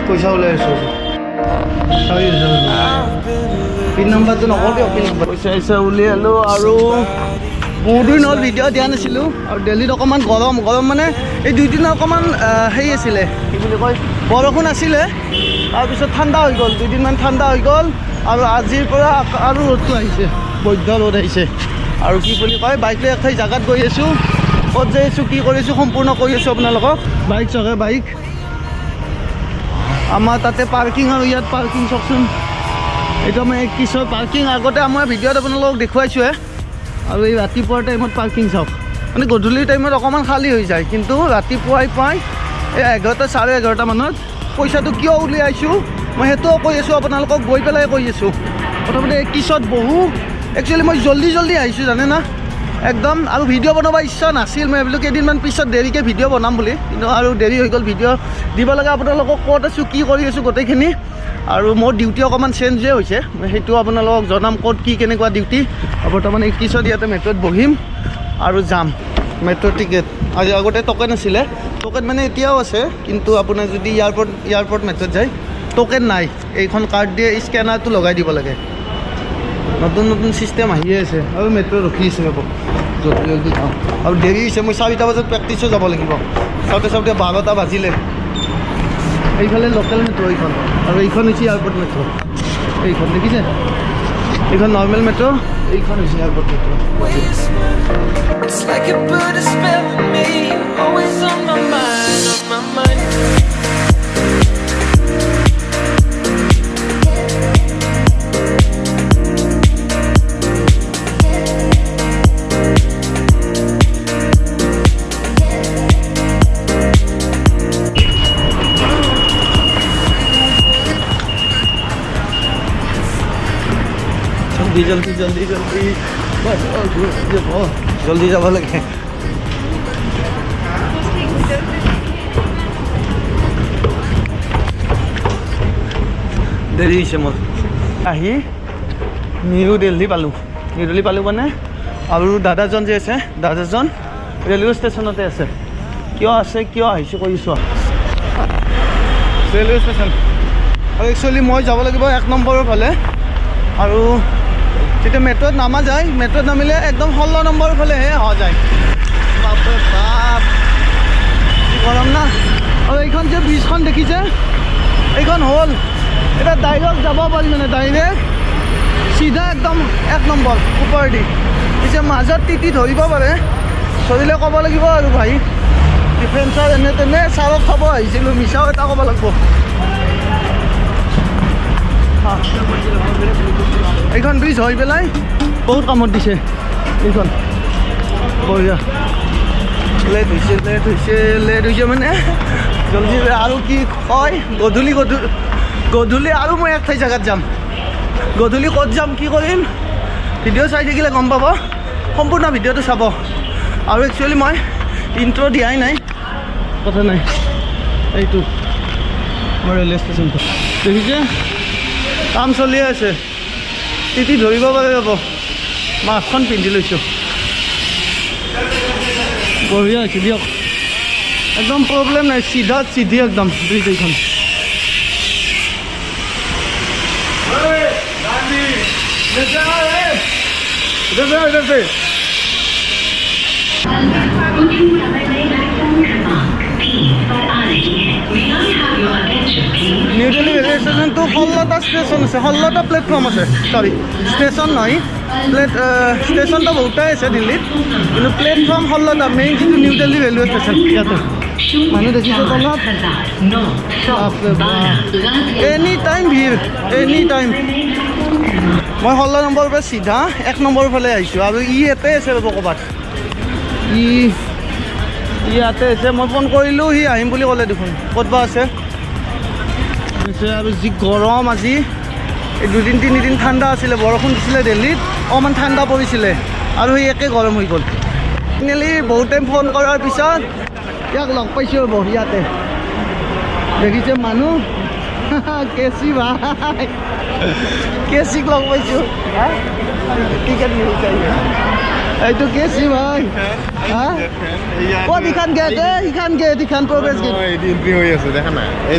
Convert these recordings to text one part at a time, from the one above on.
পইচা ওলাই আছোঁ পিন নম্বৰটো নকওঁ দিয়ক পিন নম্বৰ পইচা চইচা উলিয়ালোঁ আৰু বহুত দিন হ'ল ভিডিঅ' দিয়া নাছিলোঁ আৰু দিল্লীত অকণমান গৰম মানে এই দুইদিন অকণমান হেৰি আছিলে কি বুলি কয় বৰষুণ আছিলে তাৰপিছত ঠাণ্ডা হৈ গ'ল দুদিনমান ঠাণ্ডা হৈ গ'ল আৰু আজিৰ পৰা আৰু ৰ'দটো আহিছে বৈধ্য ৰ'দ আহিছে আৰু কি বুলি কয় বাইক লৈ এঠাই জেগাত গৈ আছোঁ ক'ত যাই আছোঁ কি কৰিছোঁ সম্পূৰ্ণ কৰি আছোঁ আপোনালোকক বাইক চকে বাইক আমাৰ তাতে পাৰ্কিং আৰু ইয়াত পাৰ্কিং চাওকচোন এইটো আমাৰ কিশোৰ পাৰ্কিং আগতে আমাৰ ভিডিঅ'ত আপোনালোকক দেখুৱাইছোঁহে আৰু এই ৰাতিপুৱাৰ টাইমত পাৰ্কিং চাওক মানে গধূলিৰ টাইমত অকণমান খালী হৈ যায় কিন্তু ৰাতিপুৱাই প্ৰায় এই 11টা 11:30 মানত পইচাটো কিয় উলিয়াইছোঁ মই সেইটোও কৈ আছোঁ আপোনালোকক গৈ পেলাই কৈ আছোঁ প্ৰথমতে এই কিশোৰত বহু একচুৱেলি মই জল্দি আহিছোঁ জানে না একদম আৰু ভিডিঅ' বনাব ইচ্ছা নাছিল মই ভাবিলোঁ কেইদিনমান পিছত দেৰিকৈ ভিডিঅ' বনাম বুলি কিন্তু আৰু দেৰি হৈ গ'ল ভিডিঅ' দিব লাগে আপোনালোকক ক'ত আছোঁ কি কৰি আছোঁ গোটেইখিনি আৰু মোৰ ডিউটি অকণমান চেঞ্জে হৈছে মই সেইটো আপোনালোকক জনাম ক'ত কি কেনেকুৱা ডিউটি বৰ্তমান এই কিশোৰত ইয়াতে মেট্ৰ'ত বহিম আৰু যাম মেট্ৰ' টিকেট আজি আগতে টকেন আছিলে টকেন মানে এতিয়াও আছে কিন্তু আপোনাৰ যদি এয়াৰপৰ্ট মেট্ৰ'ত যায় টকেন নাই এইখন কাৰ্ড দিয়ে স্কেনাৰটো লগাই দিব লাগে নতুন চিষ্টেম আহিয়ে আছে আৰু মেট্ৰ' ৰখি আছে ৰ'ব জলদি যাওঁ আৰু দেৰি হৈছে মই 4টা বজাত প্ৰেক্টিছো যাব লাগিব চাওঁতে 12টা বাজিলে এইফালে লোকেল মেট্ৰ' এইখন আৰু এইখন হৈছে এয়াৰপৰ্ট মেট্ৰ' এইখন দেখিছে এইখন নৰ্মেল মেট্ৰ' এইখন হৈছে এয়াৰপৰ্ট মেট্ৰ' জলদি যাব লাগে দেৰি হৈছে মোৰ আহি নিউ দিল্লী পালোঁ মানে আৰু দাদাজন যে আছে দাদাজন ৰেলৱে ষ্টেচনতে আছে কিয় আহিছোঁ কৰিছোঁ ৰেলৱে ষ্টেচন আৰু একচুৱেলি মই যাব লাগিব 1 নম্বৰৰ ফালে আৰু যেতিয়া মেট্ৰ'ত নামা যায় মেট্ৰ'ত নামিলে একদম 16 নম্বৰৰ ফালেহে অহা যায় বাপৰে বাপ কি গৰম না আৰু এইখন যে ব্ৰিজখন দেখিছে এইখন হ'ল এটা ডাইৰেক্ট যাব পাৰি মানে ডাইৰেক্ট চিধা একদম 1 নম্বৰ ওপৰেদি পিছে মাজত তিতি ধৰিব পাৰে ধৰিলে ক'ব লাগিব আৰু ভাই ডিফেন্সৰ এনে তেনে চাৰক খাব আহিছিলোঁ মিছাও এটা ক'ব লাগিব এইখন ব্ৰিজ হৈ পেলাই বহুত কামত দিছে এইখন বঢ়িয়া লেট হৈছে মানে জলদি আৰু কি কয় গধূলি আৰু মই এক ঠাই জেগাত যাম গধূলি ক'ত যাম কি কৰিম ভিডিঅ' চাই থাকিলে গম পাব সম্পূৰ্ণ ভিডিঅ'টো চাব আৰু একচুৱেলি মই ইণ্ট্ৰ' দিয়াই নাই কথা নাই এইটো মই ৰেলৱে ষ্টেচনটো দেখিছে কাম চলি আছে তিতি ধৰিব পাৰে যাব মাস্কখন পিন্ধি লৈছোঁ বঢ়িয়া হৈছে দিয়ক একদম প্ৰব্লেম নাই চিধি একদম ব্ৰিজ এইখন নিউ দিল্লী ৰেলৱে ষ্টেচনটো 16টা ষ্টেচন আছে 16টা প্লেটফৰ্ম আছে চৰি ষ্টেচন নহয় ষ্টেচনটো বহুতেই আছে দিল্লীত কিন্তু প্লেটফৰ্ম 16টা মেইন যিটো নিউ দিল্লী ৰেলৱে ষ্টেচন ইয়াতে মানুহ দেখিছে তলত এনি টাইম ভিৰ এনি টাইম মই 16 নম্বৰৰ পৰা চিধা 1 নম্বৰৰ ফালে আহিছোঁ আৰু ইয়াতে আছে ৰ'ব ক'ৰবাত ইয়াতে আছে মই ফোন কৰিলোঁ সি আহিম বুলি ক'লে দেখোন ক'ত বা আছে আৰু যি গৰম আজি এই 2-3 দিন ঠাণ্ডা আছিলে বৰষুণ দিছিলে দিল্লীত অকণমান ঠাণ্ডা পৰিছিলে আৰু সি একে গৰম হৈ গ'ল ফাইনেলি বহুত টাইম ফোন কৰাৰ পিছত ইয়াক লগ পাইছোঁ ইয়াতে দেখিছে মানুহ কেচি ভাই কেচিক লগ পাইছোঁ টিকেট নিবিচাৰিছে এইটো কেছি ভাই ক'ত ইখান গেট ইখান প্ৰৱেশ গেট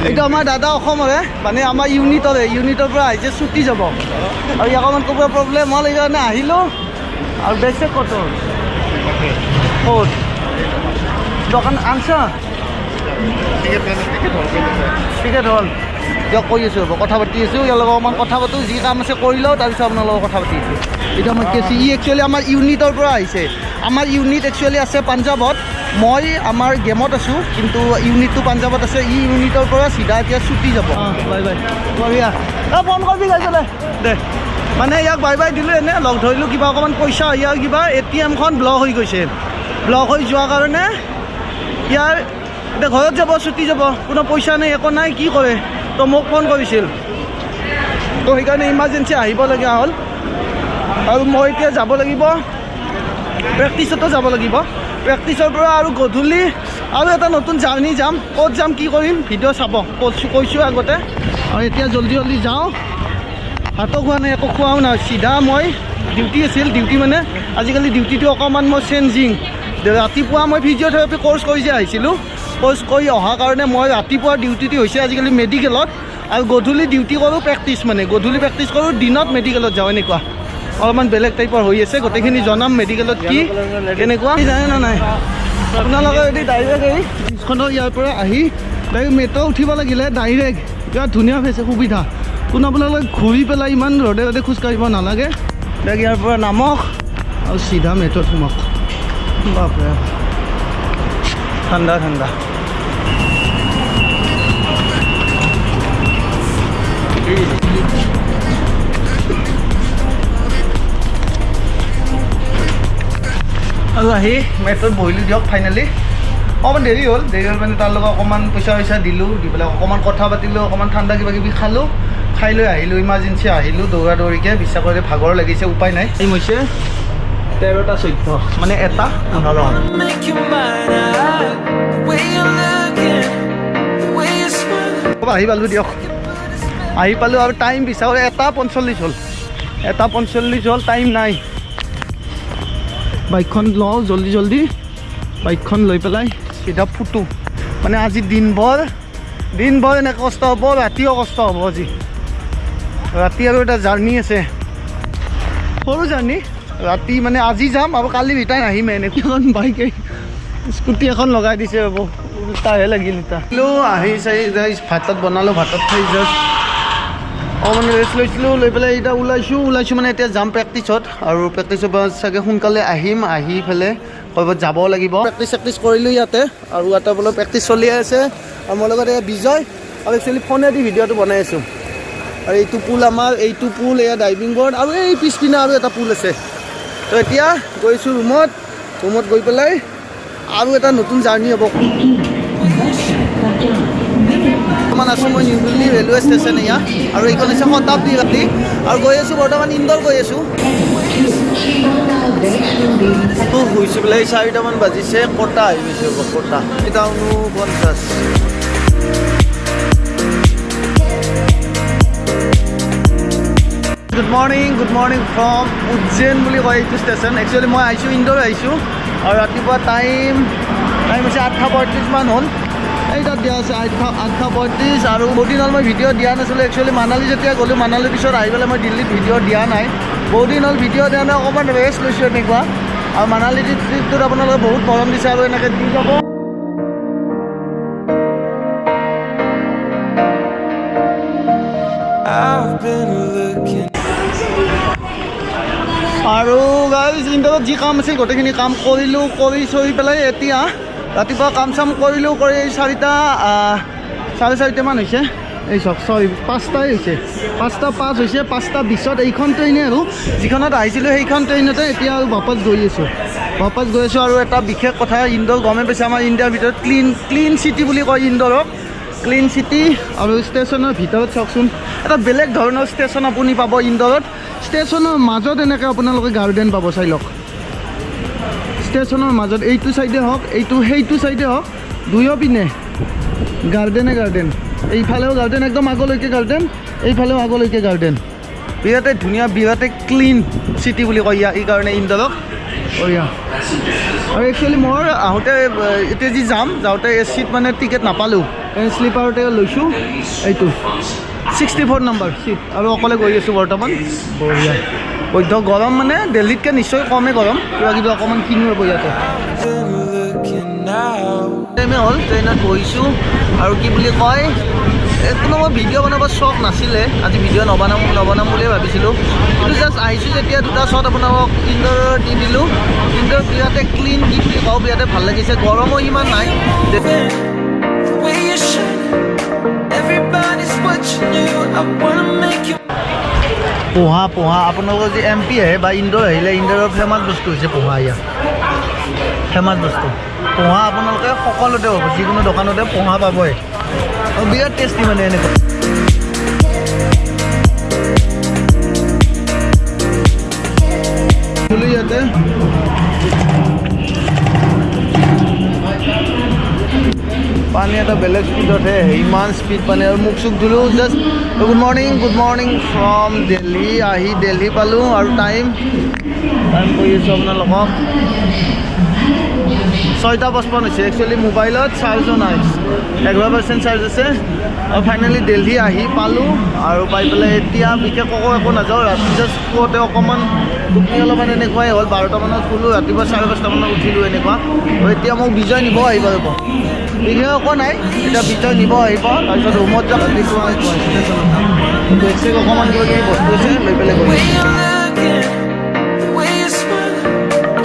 এইটো আমাৰ দাদা অসমৰে মানে আমাৰ ইউনিটৰ পৰা আহিছে ছুটি যাব আৰু ইয়াক অকণমান ক'ব প্ৰব্লেম হ'ল সেইকাৰণে আহিলোঁ আৰু বেছে ক'ত দোকান আনছা টিকেট হ'ল দিয়ক কৈ আছোঁ ৰ'ব কথা পাতি আছোঁ ইয়াৰ লগত অকণমান কথা পাতোঁ যি কাম আছে কৰি লওঁ তাৰপিছত আপোনাৰ লগত কথা পাতি আছোঁ এতিয়া আমাৰ কেছি একচুৱেলি আমাৰ ইউনিটৰ পৰা আহিছে আমাৰ ইউনিট একচুৱেলি আছে পাঞ্জাৱত মই আমাৰ গেমত আছোঁ কিন্তু ইউনিটটো পাঞ্জাৱত আছে ইউনিটৰ পৰা চিধা এতিয়া ছুটি যাব বাই বাই বঢ়িয়া ফোন কৰিবি গাইছিলে দে মানে ইয়াক বাই বাই দিলোঁ এনে লগ ধৰিলোঁ কিবা অকণমান পইচা ইয়াৰ কিবা ATMখন ব্লক হৈ গৈছে ব্লক হৈ যোৱাৰ কাৰণে ইয়াৰ এতিয়া ঘৰত যাব ছুটি যাব কোনো পইচা নাই একো নাই কি কৰে তো মোক ফোন কৰিছিল তো সেইকাৰণে ইমাৰ্জেঞ্চি আহিবলগীয়া হ'ল আৰু মই এতিয়া যাব লাগিব প্ৰেক্টিছতো যাব লাগিব প্ৰেক্টিছৰ পৰা আৰু গধূলি আৰু এটা নতুন জাৰ্ণি যাম ক'ত যাম কি কৰিম ভিডিঅ' চাব কৈছোঁ আগতে আৰু এতিয়া জল্দি যাওঁ ভাতো খোৱা নাই একো খোৱাও নাই চিধা মই ডিউটি আছিল ডিউটি মানে আজিকালি ডিউটিটো অকণমান মই চেঞ্জিং ৰাতিপুৱা মই ফিজিঅ'থেৰাপি কোৰ্চ কৰি যে আহিছিলোঁ কোৰ্চ কৰি অহাৰ কাৰণে মই ৰাতিপুৱা ডিউটিটো হৈছে আজিকালি মেডিকেলত আৰু গধূলি ডিউটি কৰোঁ প্ৰেক্টিছ মানে গধূলি প্ৰেক্টিছ কৰোঁ দিনত মেডিকেলত যাওঁ এনেকুৱা অলপমান বেলেগ টাইপৰ হৈ আছে গোটেইখিনি জনাম মেডিকেলত কি কেনেকুৱা জানে নে নাই আপোনালোকে যদি ডাইৰেক্ট এই ব্ৰিজখনৰ ইয়াৰ পৰা আহি ডাইৰেক্ট মেট্ৰ' উঠিব লাগিলে ডাইৰেক্ট বিৰাট ধুনীয়া হৈছে সুবিধা কোনো আপোনালোকে ঘূৰি পেলাই ইমান ৰ'দে ৰ'দে খোজকাঢ়িব নালাগে ডাইৰেক্ট ইয়াৰ পৰা নামক আৰু চিধা মেট্ৰ'ত সোমাওক বাপৰে ঠাণ্ডা আৰু আহি মেট্ৰ'ত বহিলোঁ দিয়ক ফাইনেলি অকণমান দেৰি হ'ল মানে তাৰ লগত অকণমান পইচা দিলোঁ দি পেলাই অকণমান কথা পাতিলোঁ অকণমান ঠাণ্ডা কিবা কিবি খালোঁ খাই লৈ আহিলোঁ ইমাৰ্জেঞ্চি আহিলোঁ দৌৰাদৌৰিকৈ বিশ্বাস কৰি ভাগৰ লাগিছে উপায় নাই এই হৈছে 13টা 14 মানে এটা 15 আহি পালোঁ দিয়ক আহি পালোঁ আৰু টাইম বিচাৰোঁ 1:45 হ'ল 1:45 হ'ল টাইম নাই বাইকখন লওঁ জল্দি বাইকখন লৈ পেলাই চিধা ফুটো মানে আজি দিনভৰ এনেকৈ কষ্ট হ'ব ৰাতিও কষ্ট হ'ব আজি ৰাতি আৰু এটা জাৰ্ণি আছে সৰু জাৰ্ণি ৰাতি মানে আজি যাম আৰু কালি ৰিটাৰ্ণ আহিম এনেকুৱাখন বাইক স্কুটি এখন লগাই দিছে ৰ'ব উল্টাহে লাগিল এতিয়া আহি চাই ভাতত বনালোঁ ভাতত খাই জাষ্ট অকণমান ৰেষ্ট লৈছিলোঁ লৈ পেলাই এতিয়া ওলাইছোঁ মানে এতিয়া যাম প্ৰেক্টিছত আৰু প্ৰেক্টিছৰ পৰা চাগে সোনকালে আহিম আহি পেলাই ক'ৰবাত যাব লাগিব প্ৰেক্টিছ কৰিলোঁ ইয়াতে আৰু ইয়াতে বোলে প্ৰেক্টিছ চলি আছে আৰু মোৰ লগত এয়া বিজয় আৰু একচুৱেলি ফোনেদি ভিডিঅ'টো বনাই আছোঁ আৰু এইটো পুল আমাৰ এইটো পুল এয়া ডাইভিং বৰ্ড আৰু এই পিছপিনে আৰু এটা পুল আছে তো এতিয়া গৈছোঁ ৰুমত গৈ পেলাই আৰু এটা নতুন জাৰ্ণি হ'ব বৰ্তমান আছোঁ মই নিউ দিল্লী ৰেলৱে ষ্টেচন এয়া আৰু এইখন হৈছে শতাব্দী ৰাতি আৰু গৈ আছোঁ বৰ্তমান ইন্দোৰ গৈ আছোঁ শুইছোঁ পেলাই 4টামান বাজিছে কটা আহি গৈছে কটা এটা 49 গুড মৰ্ণিং ফ্ৰম উজ্জৈন বুলি কয় এইটো ষ্টেচন একচুৱেলি মই আহিছোঁ ইন্দোৰ আহিছোঁ আৰু ৰাতিপুৱা টাইম হৈছে 8:35 মান হ'ল এই তাত দিয়া আছে 8:35 আৰু বহুত দিন হ'ল মই ভিডিঅ' দিয়া নাছিলোঁ একচুৱেলি মানালী যেতিয়া গ'লোঁ মানালীৰ পিছত আহি পেলাই মই দিল্লীত ভিডিঅ' দিয়া নাই বহুত দিন হ'ল ভিডিঅ' দিয়া নাই অকণমান ৰেষ্ট লৈছোঁ এনেকুৱা আৰু মানালী ট্ৰিপটোত আপোনালোকে বহুত মৰম দিছে আৰু এনেকৈ দি যাব আৰু গাইজ ইন্দোৰত যি কাম আছিল গোটেইখিনি কাম কৰি চৰি পেলাই এতিয়া ৰাতিপুৱা কাম চাম কৰি 4:30মান হৈছে এই চাওক 5টাই হৈছে 5:05 হৈছে 5:20 এইখন ট্ৰেইনে আৰু যিখনত আহিছিলোঁ সেইখন ট্ৰেইনতে এতিয়া আৰু বাপাছ গৈ আছোঁ আৰু এটা বিশেষ কথা ইন্দোৰ গমে পাইছে আমাৰ ইণ্ডিয়াৰ ভিতৰত ক্লিন চিটি বুলি কয় ইন্দোৰক ক্লিন চিটি আৰু ষ্টেচনৰ ভিতৰত চাওকচোন এটা বেলেগ ধৰণৰ ষ্টেচন আপুনি পাব ইন্দোৰত ষ্টেচনৰ মাজত এনেকৈ আপোনালোকে গাৰ্ডেন পাব চাই লওক ষ্টেচনৰ মাজত এইটো চাইডে হওক সেইটো চাইডে হওক দুয়ো পিনে গাৰ্ডেন এইফালেও গাৰ্ডেন একদম আগলৈকে গাৰ্ডেন এইফালেও আগলৈকে গাৰ্ডেন বিৰাটেই ধুনীয়া বিৰাটেই ক্লিন চিটি বুলি কয় এই কাৰণে ইন্দোৰক বঢ়িয়া আৰু একচুৱেলি মই আহোঁতে এতিয়া যি যাম যাওঁতে এই চিট মানে টিকেট নাপালোঁ শ্লিপাৰতে লৈছোঁ এইটো 64 নম্বৰ চিট আৰু অকলে গৈ আছোঁ বৰ্তমান বঢ়িয়া বৈধ গৰম মানে দিল্লীতকৈ নিশ্চয় কমেই গৰম কিবা কিবি অকণমান কিনো হ'ব ইয়াতে টাইমে হ'ল ট্ৰেইনত বহিছোঁ আৰু কি বুলি কয় কোনো মই ভিডিঅ' বনাব চখ নাছিলে আজি ভিডিঅ' নবনাম বুলিয়ে ভাবিছিলোঁ কিন্তু জাষ্ট আহিছোঁ যেতিয়া দুটা শ্বট আপোনালোকক ইন্দোৰৰ দি দিলোঁ ইন্দোৰ বিৰাটে ক্লিন কি বুলি কওঁ বিৰাটে ভাল লাগিছে গৰমো ইমান নাই পোহা আপোনালোকৰ যি MP আহে বা ইন্দোৰ আহিলে ইন্দোৰৰ ফেমাছ বস্তু হৈছে পোহা ইয়াত ফেমাছ বস্তু পোহা আপোনালোকে সকলোতে হ'ব যিকোনো দোকানতে পোহা পাবই আৰু বিৰাট টেষ্টি মানে এনেকুৱা ইয়াতে পানী এটা বেলেগ স্পীডতহে ইমান স্পীড পানী আৰু মুখ চুখ ধুলোঁ just good morning from Delhi আহি দিল্লী পালোঁ আৰু টাইম কৰি আছোঁ আপোনালোকক 6:55 হৈছে একচুৱেলি মোবাইলত চাৰ্জো নাই 11% চাৰ্জ আছে আৰু ফাইনেলি দিল্লী আহি পালোঁ আৰু পাই পেলাই এতিয়া বিশেষ একো নাযাওঁ ৰাতি জাষ্ট শুওঁতে অকণমান টোপনি অলপমান এনেকুৱাই হ'ল 12টামানত শুলোঁ ৰাতিপুৱা 5:30 মানত উঠিলোঁ এনেকুৱা আৰু এতিয়া মোক বিজয় নিব আহিব ৰ'ব বিশেষ একো নাই এতিয়া বিজয় নিব আহিব তাৰপিছত ৰুমত যাম বেগ চেগ অকণমান কিবা কিবি বস্তু আছে লৈ পেলাই গৈ